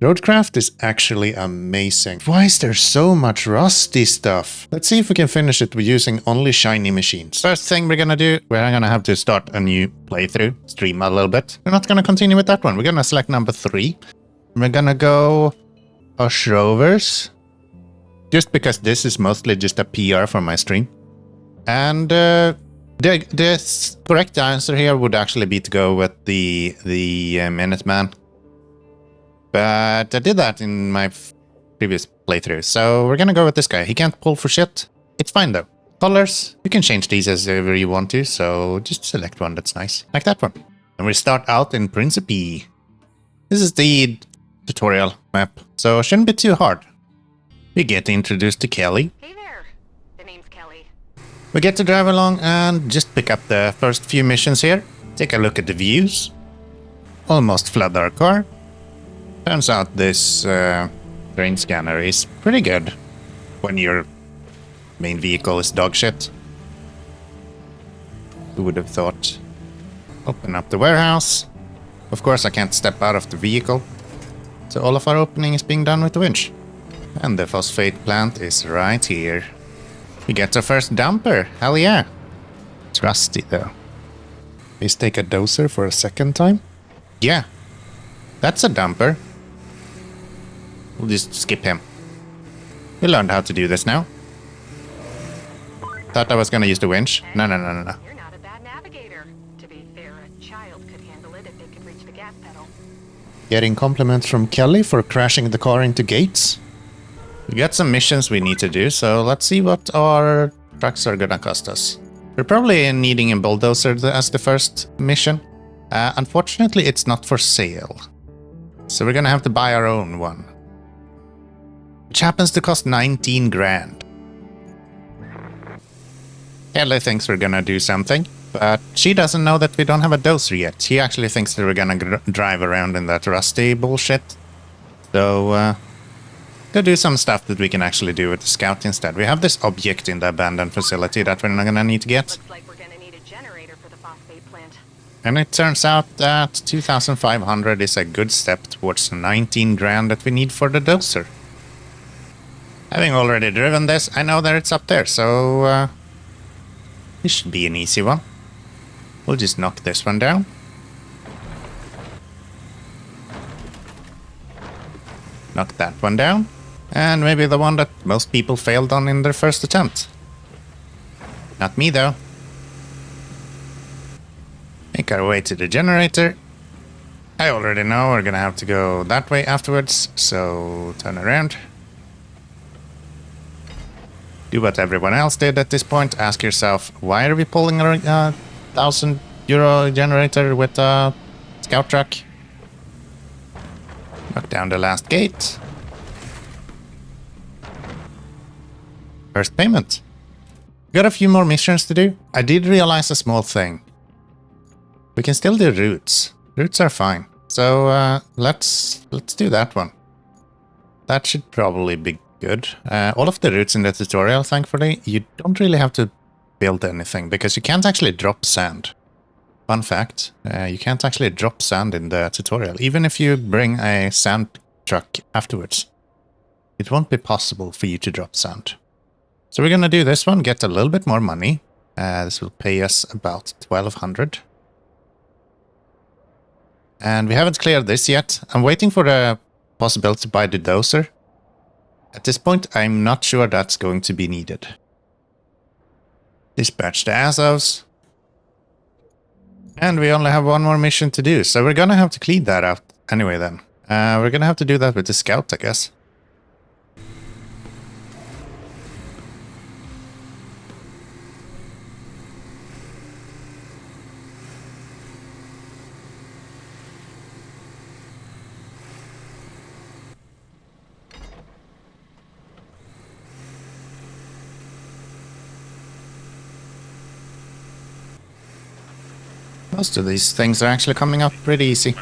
Roadcraft is actually amazing. Why is there so much rusty stuff? Let's see if we can finish it with using only shiny machines. First thing we're gonna do, we're gonna have to start a new playthrough, stream a little bit. We're not gonna continue with that one. We're gonna select number 3. We're gonna go Hush Rovers. Just because this is mostly just a PR for my stream. And the correct answer here would actually be to go with the Minuteman. But I did that in my previous playthrough, so we're gonna go with this guy. He can't pull for shit. It's fine though. Colors, you can change these as ever you want to, so just select one that's nice. Like that one. And we start out in Principe. This is the tutorial map, so it shouldn't be too hard. We get introduced to Kelly. Hey there, the name's Kelly. We get to drive along and just pick up the first few missions here. Take a look at the views. Almost flood our car. Turns out this terrain scanner is pretty good when your main vehicle is dog shit. Who would have thought? Open up the warehouse. Of course I can't step out of the vehicle, so all of our opening is being done with the winch. And the phosphate plant is right here. We get our first dumper, hell yeah. It's rusty though. Please take a dozer for a second time. Yeah, that's a dumper. We'll just skip him. We learned how to do this now. Thought I was gonna use the winch. No. You're not a bad navigator. To be fair, a child could handle it if they could reach the gas pedal. Getting compliments from Kelly for crashing the car into gates. We got some missions we need to do, so let's see what our trucks are gonna cost us. We're probably needing a bulldozer as the first mission. Unfortunately, it's not for sale. So we're gonna have to buy our own one. Which happens to cost 19 grand. Kelly thinks we're gonna do something, but she doesn't know that we don't have a dozer yet. She actually thinks that we're gonna drive around in that rusty bullshit. So, go do some stuff that we can actually do with the scout instead. We have this object in the abandoned facility that we're not gonna need to get. Looks like we're gonna need a generator for the phosphate plant. And it turns out that 2,500 is a good step towards 19 grand that we need for the dozer. Having already driven this, I know that it's up there, so this should be an easy one. We'll just knock this one down. Knock that one down. And maybe the one that most people failed on in their first attempt. Not me though. Make our way to the generator. I already know we're gonna have to go that way afterwards, so turn around. Do what everyone else did at this point. Ask yourself, why are we pulling a €1,000 generator with a scout truck? Knock down the last gate. First payment. Got a few more missions to do. I did realize a small thing. We can still do routes. Routes are fine. So let's do that one. That should probably be good. All of the routes in the tutorial, thankfully, you don't really have to build anything because you can't actually drop sand. Fun fact, you can't actually drop sand in the tutorial. Even if you bring a sand truck afterwards, it won't be possible for you to drop sand. So we're gonna do this one, get a little bit more money. This will pay us about 1,200. And we haven't cleared this yet. I'm waiting for the possibility to buy the dozer. At this point, I'm not sure that's going to be needed. Dispatch the Azovs. And we only have one more mission to do, so we're gonna have to clean that out anyway then. We're gonna have to do that with the scout, I guess. Most of these things are actually coming up pretty easy.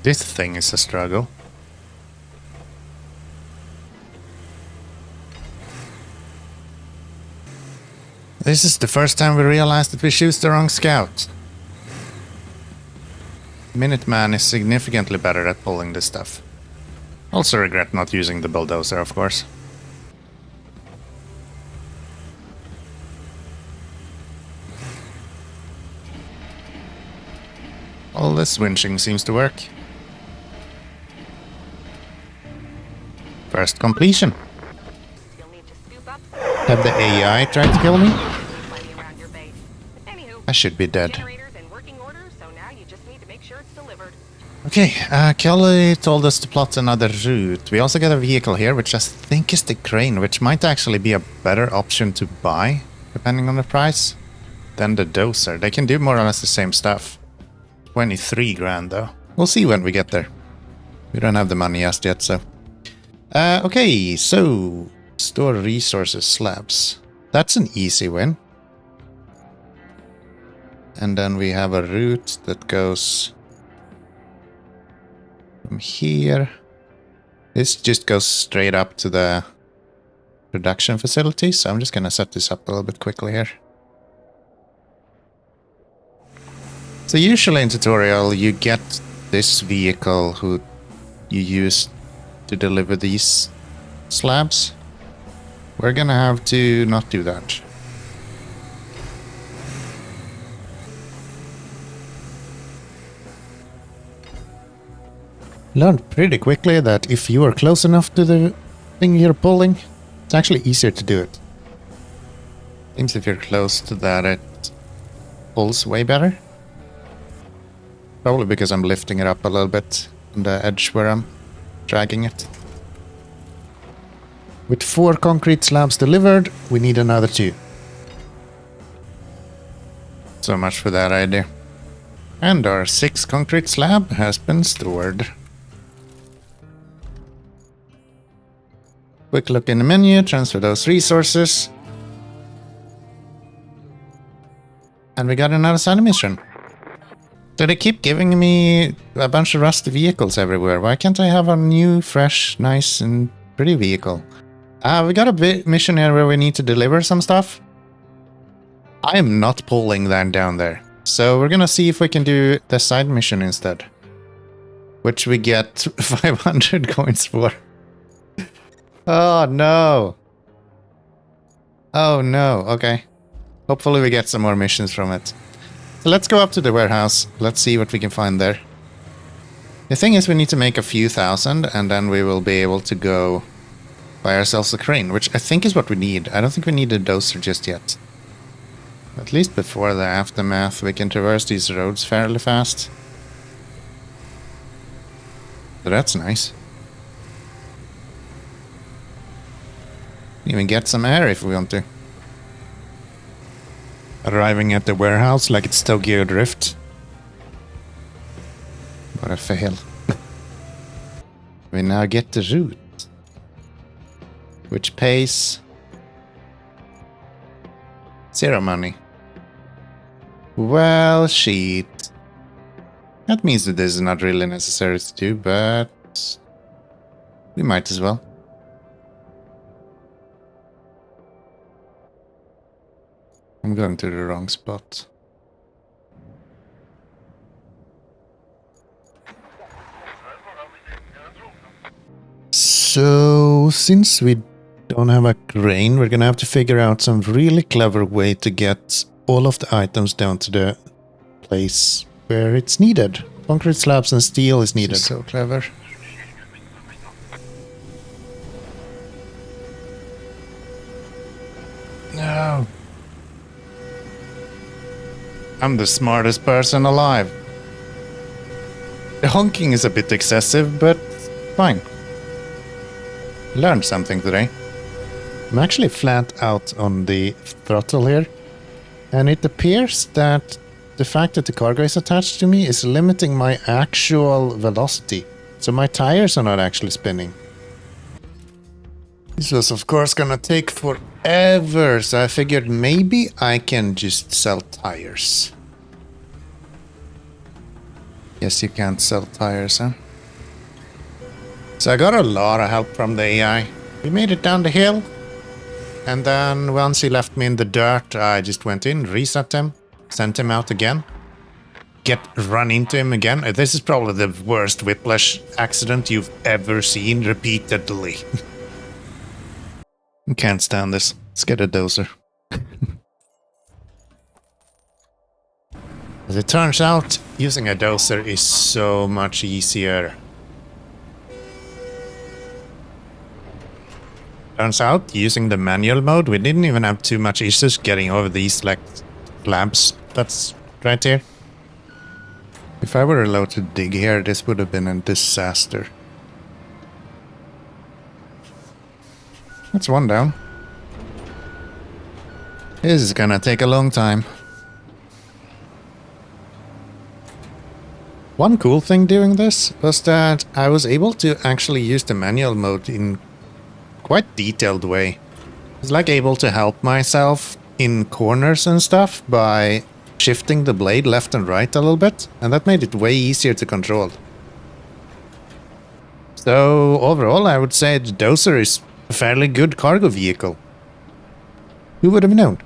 This thing is a struggle. This is the first time we realized that we choose the wrong scout. Minuteman is significantly better at pulling this stuff. Also regret not using the bulldozer, of course. All this winching seems to work. First completion. You'll need to scoop up Have the AI tried to kill me? plenty around your base. Anywho, I should be dead. generator's in working order, so now you just need to make sure it's delivered. Okay, Kelly told us to plot another route. We also got a vehicle here, which I think is the crane, which might actually be a better option to buy, depending on the price, than the dozer. They can do more or less the same stuff. 23 grand though. We'll see when we get there. We don't have the money just yet, so. Okay, so store resources slabs. That's an easy win. And then we have a route that goes from here. This just goes straight up to the production facility, so I'm just gonna set this up a little bit quickly here. So usually in tutorial you get this vehicle who you use to deliver these slabs. We're gonna have to not do that. Learned pretty quickly that if you are close enough to the thing you're pulling, it's actually easier to do it. Seems if you're close to that, it pulls way better. Probably because I'm lifting it up a little bit on the edge where I'm dragging it. With 4 concrete slabs delivered, we need another 2. So much for that idea. And our 6th concrete slab has been stored. Quick look in the menu, transfer those resources. And we got another side mission. So they keep giving me a bunch of rusty vehicles everywhere. Why can't I have a new, fresh, nice and pretty vehicle? We got a mission here where we need to deliver some stuff. I am not pulling that down there. So we're gonna see if we can do the side mission instead. Which we get 500 coins for. Oh no. Oh no, okay. Hopefully we get some more missions from it. So let's go up to the warehouse. Let's see what we can find there. The thing is we need to make a few thousand and then we will be able to go buy ourselves a crane, which I think is what we need. I don't think we need a dozer just yet. At least before the aftermath we can traverse these roads fairly fast. So that's nice. Even get some air if we want to. Arriving at the warehouse like it's Tokyo Drift. What a fail. We now get the route. Which pays 0 money. Well, shit. That means that this is not really necessary to do, but we might as well. I'm going to the wrong spot. So, since we don't have a crane, we're gonna have to figure out some really clever way to get all of the items down to the place where it's needed. Concrete slabs and steel is needed. So clever. No. I'm the smartest person alive. The honking is a bit excessive, but fine. Learned something today. I'm actually flat out on the throttle here, and it appears that the fact that the cargo is attached to me is limiting my actual velocity, so my tires are not actually spinning. This was of course gonna take forever, so I figured maybe I can just sell tires. Yes, you can't sell tires, huh? So I got a lot of help from the AI. We made it down the hill, and then once he left me in the dirt, I just went in, reset him, sent him out again. get run into him again. This is probably the worst whiplash accident you've ever seen repeatedly. I can't stand this. Let's get a dozer. As it turns out, using a dozer is so much easier. Turns out, using the manual mode, we didn't even have too much issues getting over these, like, slabs that's right here. If I were allowed to dig here, this would have been a disaster. That's one down. This is gonna take a long time. One cool thing doing this was that I was able to actually use the manual mode in quite detailed way. I was like able to help myself in corners and stuff by shifting the blade left and right a little bit, and that made it way easier to control. So overall I would say the dozer is a fairly good cargo vehicle. Who would have known?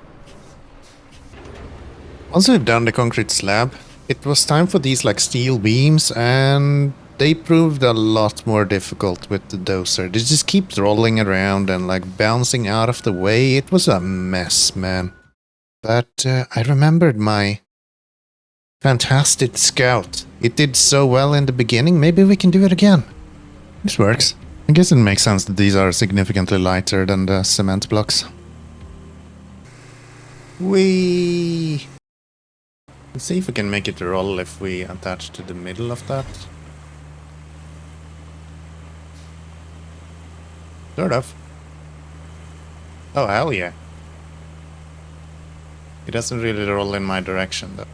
Once we've done the concrete slab, it was time for these like steel beams, and they proved a lot more difficult with the dozer. They just keep rolling around and like bouncing out of the way. It was a mess, man. But I remembered my fantastic scout. It did so well in the beginning, maybe we can do it again. This works. I guess it makes sense that these are significantly lighter than the cement blocks. Whee! Let's see if we can make it roll if we attach to the middle of that. Sort of. Oh, hell yeah. It doesn't really roll in my direction though.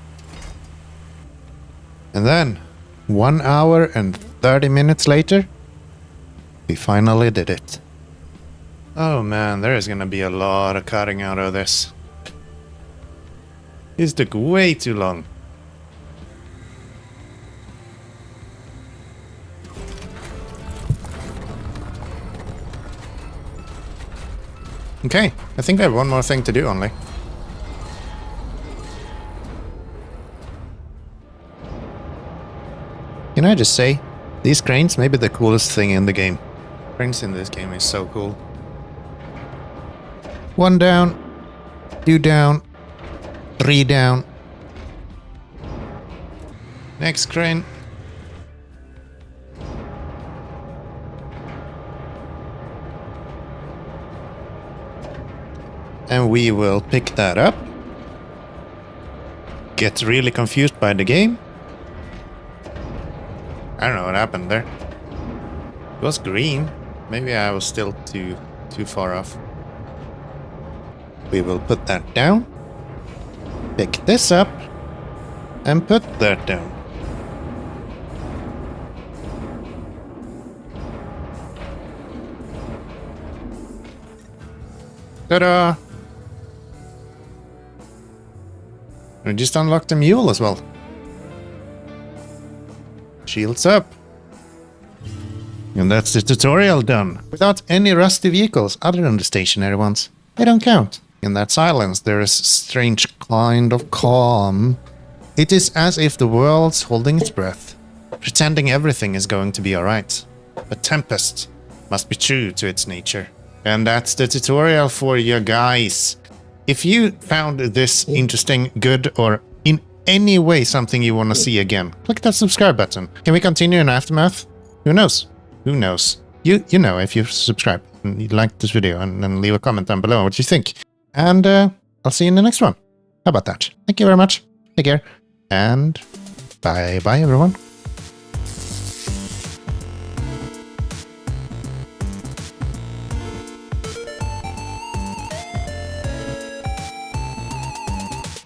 And then, 1 hour and 30 minutes later, we finally did it. Oh man, there is gonna be a lot of cutting out of this. This took way too long. Okay, I think I have one more thing to do only. Can I just say, these cranes may be the coolest thing in the game. Cranes in this game is so cool. 1 down, 2 down, 3 down. Next crane. And we will pick that up. Get really confused by the game. I don't know what happened there. It was green. Maybe I was still too far off. We will put that down. Pick this up. And put that down. Ta-da! We just unlocked the mule as well. Shields up. And that's the tutorial done. Without any rusty vehicles other than the stationary ones. They don't count. In that silence there is a strange kind of calm. It is as if the world's holding its breath, pretending everything is going to be alright. A tempest must be true to its nature. And that's the tutorial for you guys. If you found this interesting, good, or in any way something you want to see again, click that subscribe button. Can we continue in Aftermath? Who knows? Who knows? You know if you subscribe and you like this video, and then leave a comment down below what you think. And I'll see you in the next one. How about that? Thank you very much. Take care. And bye-bye, everyone.